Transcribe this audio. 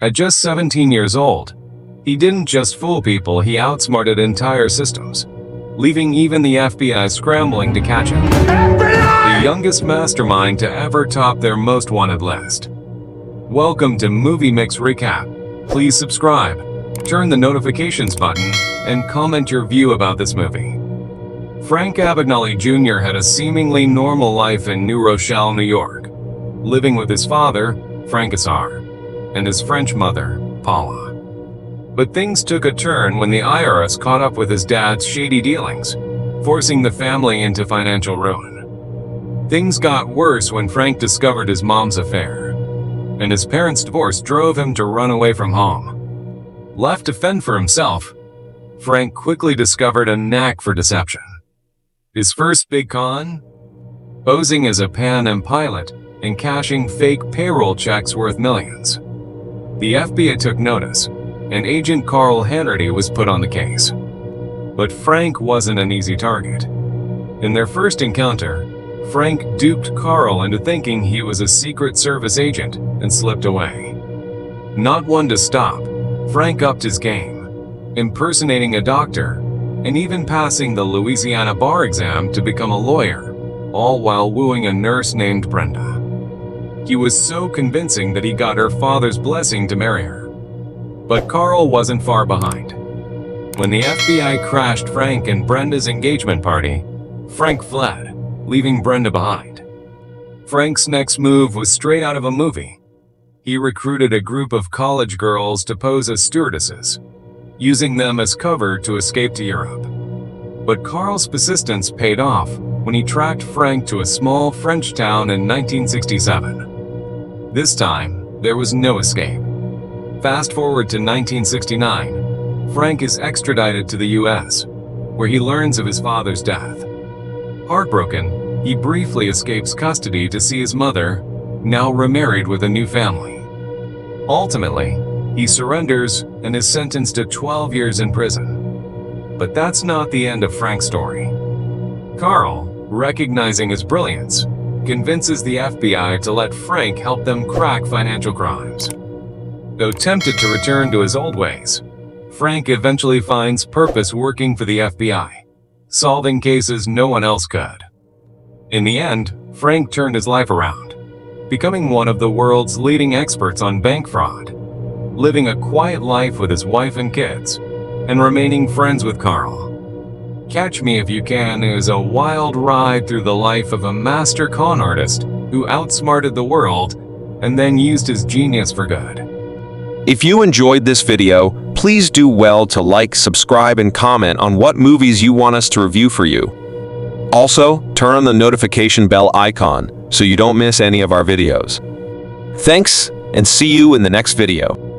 At just 17 years old, he didn't just fool people, he outsmarted entire systems, leaving even the FBI scrambling to catch him. The youngest mastermind to ever top their most wanted list. Welcome to Movie Mix Recap. Please subscribe, turn the notifications button, and comment your view about this movie. Frank Abagnale Jr. had a seemingly normal life in New Rochelle, New York, living with his father, Frank Assar, and his French mother, Paula. But things took a turn when the IRS caught up with his dad's shady dealings, forcing the family into financial ruin. Things got worse when Frank discovered his mom's affair, and his parents' divorce drove him to run away from home. Left to fend for himself, Frank quickly discovered a knack for deception. His first big con? Posing as a Pan Am pilot and cashing fake payroll checks worth millions. The FBI took notice, and Agent Carl Hanratty was put on the case. But Frank wasn't an easy target. In their first encounter, Frank duped Carl into thinking he was a Secret Service agent and slipped away. Not one to stop, Frank upped his game, impersonating a doctor, and even passing the Louisiana bar exam to become a lawyer, all while wooing a nurse named Brenda. He was so convincing that he got her father's blessing to marry her. But Carl wasn't far behind. When the FBI crashed Frank and Brenda's engagement party, Frank fled, leaving Brenda behind. Frank's next move was straight out of a movie. He recruited a group of college girls to pose as stewardesses, using them as cover to escape to Europe. But Carl's persistence paid off when he tracked Frank to a small French town in 1967. This time, there was no escape. Fast forward to 1969, Frank is extradited to the US, where he learns of his father's death. Heartbroken, he briefly escapes custody to see his mother, now remarried with a new family. Ultimately, he surrenders and is sentenced to 12 years in prison. But that's not the end of Frank's story. Carl, recognizing his brilliance, convinces the FBI to let Frank help them crack financial crimes. Though tempted to return to his old ways, Frank eventually finds purpose working for the FBI, solving cases no one else could. In the end, Frank turned his life around, becoming one of the world's leading experts on bank fraud, living a quiet life with his wife and kids, and remaining friends with Carl. Catch Me If You Can is a wild ride through the life of a master con artist who outsmarted the world and then used his genius for good. If you enjoyed this video, please do well to like, subscribe, and comment on what movies you want us to review for you. Also, turn on the notification bell icon so you don't miss any of our videos. Thanks, and see you in the next video.